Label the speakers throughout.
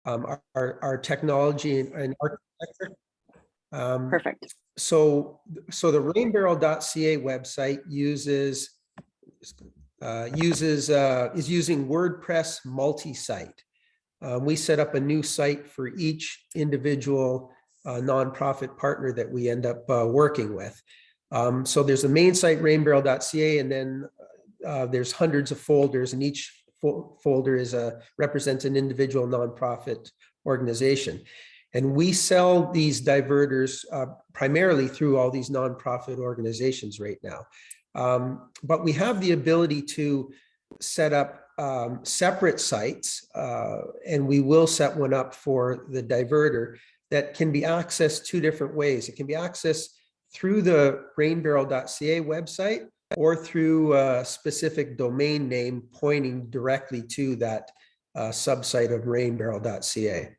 Speaker 1: our technology and architecture.
Speaker 2: Perfect.
Speaker 1: So the RainBarrel.ca website is using WordPress multi-site. We set up a new site for each individual nonprofit partner that we end up working with. So there's a main site, RainBarrel.ca, and then there's hundreds of folders, and each folder represents an individual nonprofit organization. And we sell these diverters primarily through all these nonprofit organizations right now. But we have the ability to set up separate sites, and we will set one up for the diverter that can be accessed two different ways. It can be accessed through the RainBarrel.ca website or through a specific domain name pointing directly to that subsite of RainBarrel.ca.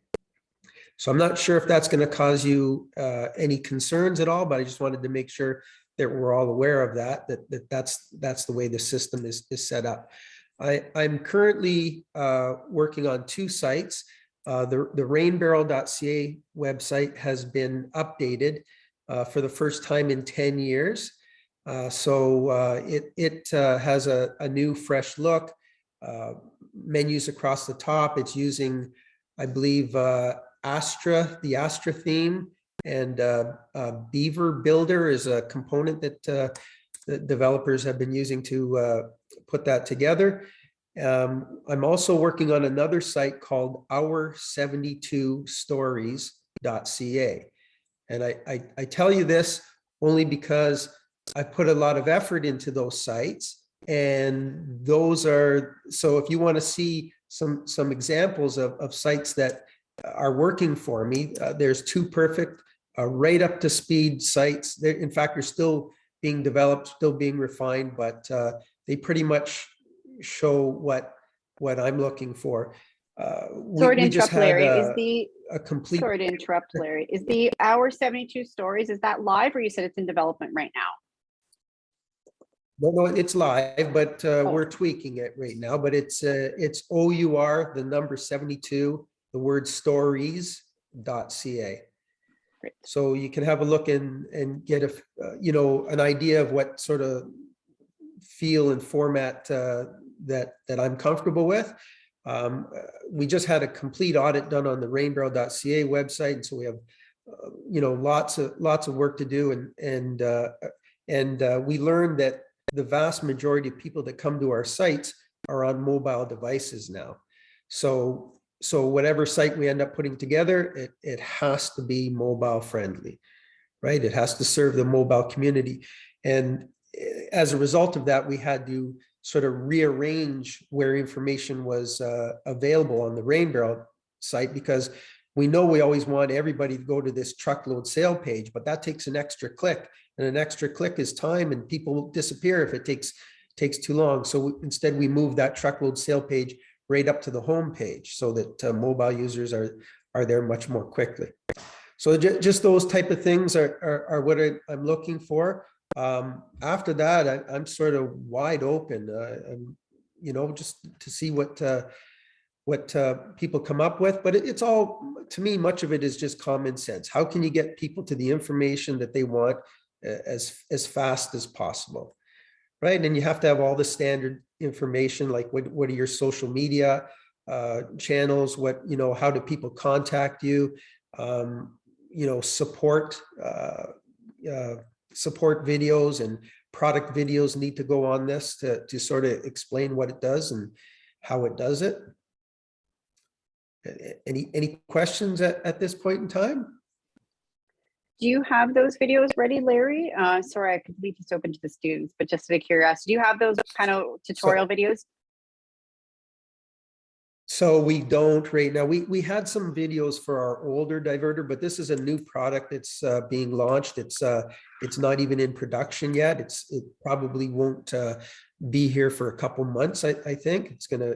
Speaker 1: So I'm not sure if that's going to cause you any concerns at all, but I just wanted to make sure that we're all aware of that's the way the system is set up. I'm currently working on two sites. The RainBarrel.ca website has been updated for the first time in 10 years. So it has a new fresh look, menus across the top. It's using, I believe, the Astra theme, and Beaver Builder is a component that developers have been using to put that together. I'm also working on another site called our72stories.ca. And I tell you this only because I put a lot of effort into those sites, and those are, so if you want to see some examples of sites that are working for me, there's two perfect, right up to speed sites. In fact, they're still being developed, still being refined, but they pretty much show what I'm looking for.
Speaker 2: Sorry to interrupt, Larry. Sorry to interrupt, Larry. Is the Our 72 Stories, is that live, or you said it's in development right now?
Speaker 1: No, it's live, but we're tweaking it right now. But it's OUR, the number 72, the word stories.ca.
Speaker 2: Great.
Speaker 1: So you can have a look and get an idea of what sort of feel and format that I'm comfortable with. We just had a complete audit done on the RainBarrel.ca website, and so we have lots of work to do, and we learned that the vast majority of people that come to our sites are on mobile devices now. So whatever site we end up putting together, it has to be mobile friendly, right? It has to serve the mobile community. And as a result of that, we had to sort of rearrange where information was available on the RainBarrel site, because we know we always want everybody to go to this truckload sale page, but that takes an extra click, and an extra click is time, and people disappear if it takes too long. So instead we move that truckload sale page right up to the home page so that mobile users are there much more quickly. So just those type of things are what I'm looking for. After that, I'm sort of wide open, just to see what people come up with. But it's all, to me, much of it is just common sense. How can you get people to the information that they want as fast as possible, right? And you have to have all the standard information, like what are your social media channels, how do people contact you, support videos and product videos need to go on this to sort of explain what it does and how it does it. Any questions at this point in time?
Speaker 2: Do you have those videos ready, Larry? Sorry, I could leave this open to the students, but just out of curiosity, do you have those kind of tutorial videos?
Speaker 1: So we don't right now. We had some videos for our older diverter, but this is a new product that's being launched. It's not even in production yet. It probably won't be here for a couple months. I think it's gonna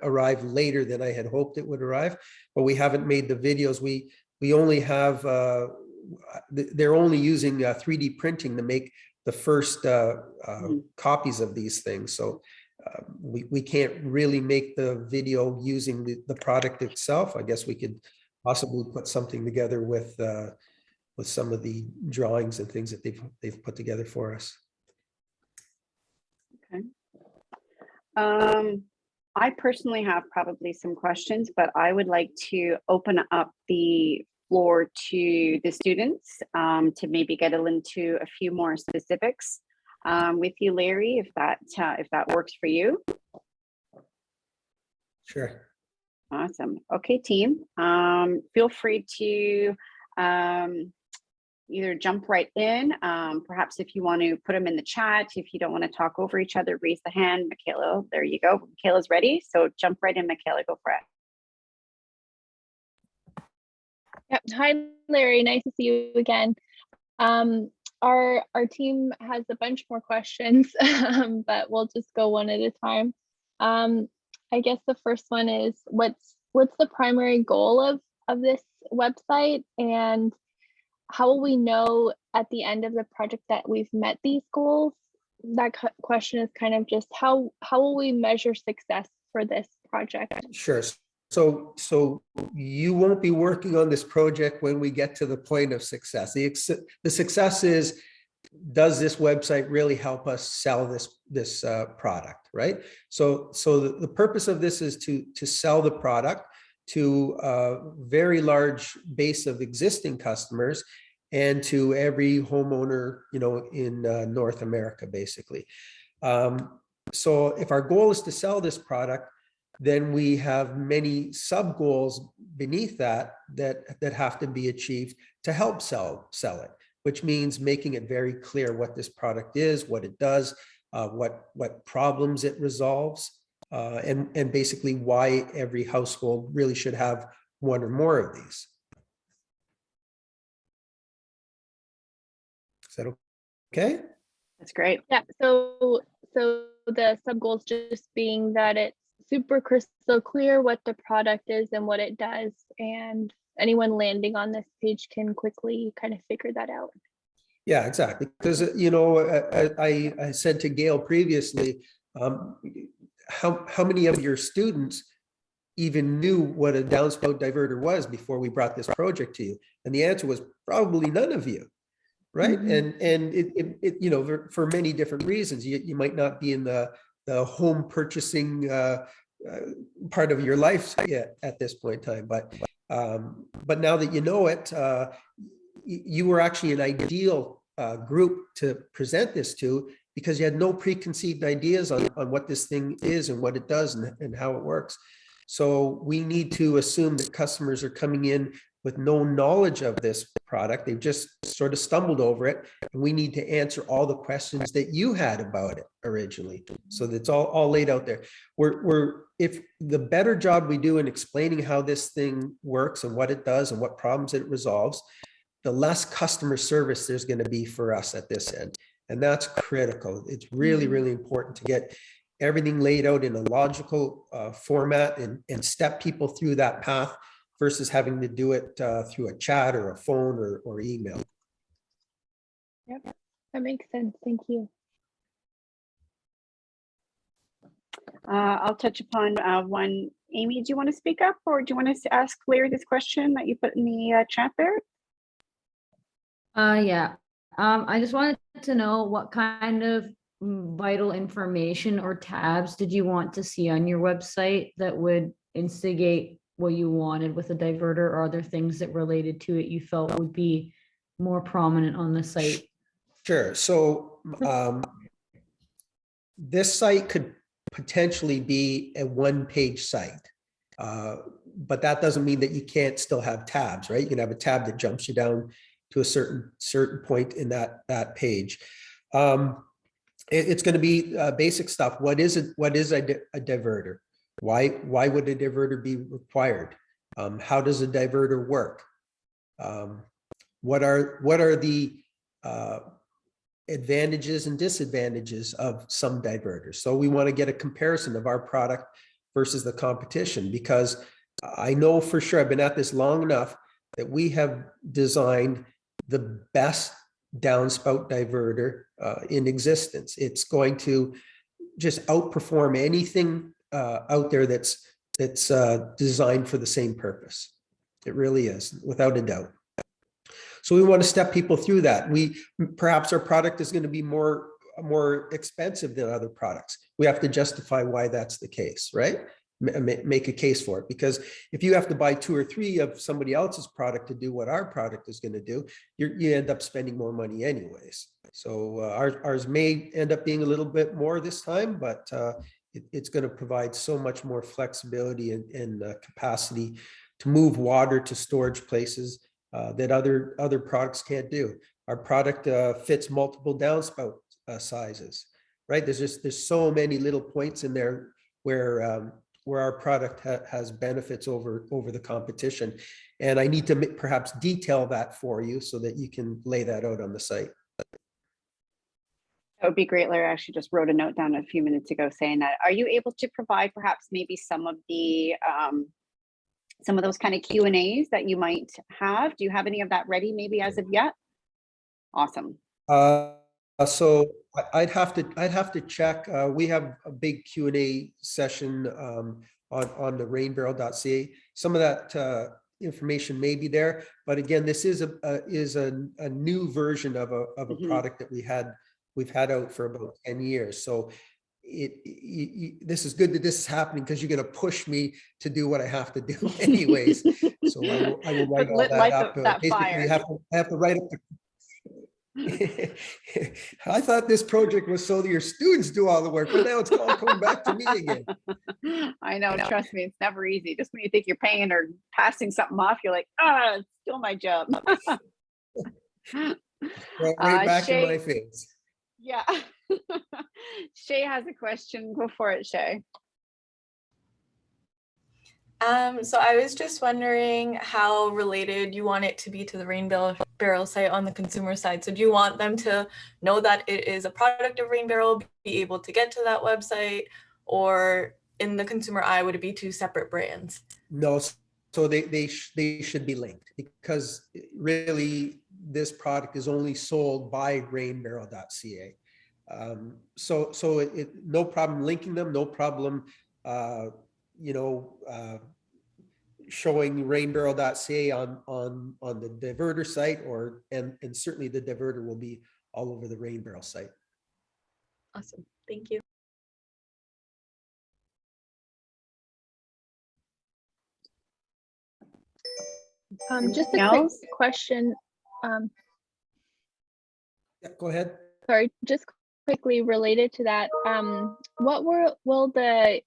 Speaker 1: arrive later than I had hoped it would arrive, but we haven't made the videos. We only have they're only using 3D printing to make the first copies of these things. So we can't really make the video using the product itself. I guess we could possibly put something together with some of the drawings and things that they've put together for us.
Speaker 2: Okay. I personally have probably some questions, but I would like to open up the floor to the students to maybe get into a few more specifics with you, Larry, if that works for you.
Speaker 1: Sure.
Speaker 2: Awesome. Okay, team. Feel free to either jump right in. Perhaps if you want to put them in the chat, if you don't want to talk over each other, raise the hand. Michaela, there you go. Michaela's ready. So jump right in, Michaela, go for it.
Speaker 3: Yep. Hi, Larry. Nice to see you again. Our team has a bunch more questions, but we'll just go one at a time. I guess the first one is what's the primary goal of this website, and how will we know at the end of the project that we've met these goals? That question is kind of just how will we measure success for this project?
Speaker 1: Sure. So you won't be working on this project when we get to the point of success. The success is, does this website really help us sell this product, right? So the purpose of this is to sell the product to a very large base of existing customers and to every homeowner, in North America, basically. So if our goal is to sell this product, then we have many sub goals beneath that have to be achieved to help sell it, which means making it very clear what this product is, what it does, what problems it resolves, and basically why every household really should have one or more of these. Is that okay?
Speaker 2: That's great.
Speaker 3: Yeah. So the sub goals just being that it's super crystal clear what the product is and what it does, and anyone landing on this page can quickly kind of figure that out.
Speaker 1: Yeah, exactly. Because I said to Gail previously, how many of your students even knew what a downspout diverter was before we brought this project to you? And the answer was probably none of you, right? Mm-hmm. And it for many different reasons. You might not be in the home purchasing part of your life yet at this point in time, but now that you know it, you were actually an ideal group to present this to, because you had no preconceived ideas on what this thing is and what it does and how it works. So we need to assume that customers are coming in with no knowledge of this product. They've just sort of stumbled over it, and we need to answer all the questions that you had about it originally. So that's all laid out there. If the better job we do in explaining how this thing works and what it does and what problems it resolves, the less customer service there's going to be for us at this end. And that's critical. It's really, really important to get everything laid out in a logical format and step people through that path versus having to do it through a chat or a phone or email.
Speaker 3: Yep, that makes sense. Thank you.
Speaker 2: I'll touch upon one. Amy, do you want to speak up, or do you want to ask Larry this question that you put in the chat there?
Speaker 4: Yeah. I just wanted to know what kind of vital information or tabs did you want to see on your website that would instigate what you wanted with a diverter, or other things that related to it you felt would be more prominent on the site?
Speaker 1: Sure. So this site could potentially be a one-page site, but that doesn't mean that you can't still have tabs, right? You can have a tab that jumps you down to a certain point in that page. It's going to be basic stuff. What is it? What is a diverter? Why would a diverter be required? How does a diverter work? What are the advantages and disadvantages of some diverters? So we want to get a comparison of our product versus the competition, because I know for sure, I've been at this long enough, that we have designed the best downspout diverter in existence. It's going to just outperform anything out there that's designed for the same purpose. It really is, without a doubt. So we want to step people through that. Perhaps our product is going to be more expensive than other products. We have to justify why that's the case, right? Make a case for it, because if you have to buy 2 or 3 of somebody else's product to do what our product is going to do, you end up spending more money anyways. So ours may end up being a little bit more this time, but it's going to provide so much more flexibility and capacity to move water to storage places that other products can't do. Our product fits multiple downspout sizes, right? There's so many little points in there where our product has benefits over the competition. And I need to perhaps detail that for you so that you can lay that out on the site.
Speaker 2: That would be great, Larry. I actually just wrote a note down a few minutes ago saying that. Are you able to provide perhaps maybe some of those kind of Q&As that you might have? Do you have any of that ready maybe as of yet? Awesome.
Speaker 1: So I'd have to check. We have a big Q&A session on the RainBarrel.ca. Some of that information may be there, but again, this is a new version of a product that we've had out for about 10 years. So this is good that this is happening, because you're going to push me to do what I have to do anyways. So I will write all that up. Basically, I have to write up the I thought this project was so that your students do all the work, but now it's all coming back to me again.
Speaker 2: I know, trust me, it's never easy. Just when you think you're paying or passing something off, you're like, it's still my job.
Speaker 1: Right back
Speaker 2: Shay,
Speaker 1: in my face.
Speaker 2: Yeah. Shay has a question. Go for it, Shay.
Speaker 5: So I was just wondering how related you want it to be to the RainBarrel site on the consumer side. So do you want them to know that it is a product of RainBarrel, be able to get to that website, or in the consumer eye, would it be 2 separate brands?
Speaker 1: No, so they should be linked, because really this product is only sold by RainBarrel.ca. So no problem linking them, no problem showing RainBarrel.ca on the diverter site, and certainly the diverter will be all over the RainBarrel site.
Speaker 5: Awesome, thank you.
Speaker 3: Just a quick question.
Speaker 1: Yeah, go ahead.
Speaker 3: Sorry, just quickly related to that. What will the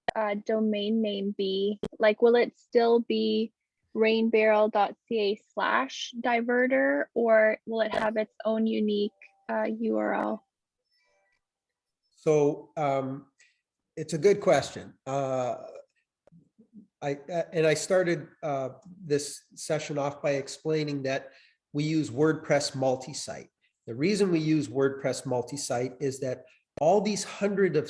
Speaker 3: domain name be? Like, will it still be rainbarrel.ca/diverter, or will it have its own unique URL?
Speaker 1: So it's a good question. I started this session off by explaining that we use WordPress multi-site. The reason we use WordPress multi-site is that all these hundreds of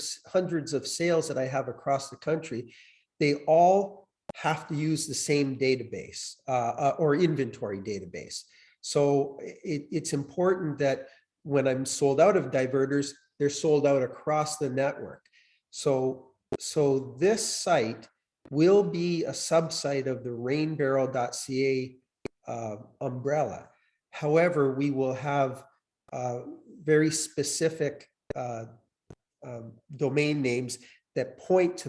Speaker 1: sales that I have across the country, they all have to use the same database or inventory database. So it's important that when I'm sold out of diverters, they're sold out across the network. So this site will be a subsite of the RainBarrel.ca umbrella. However, we will have very specific domain names that point to that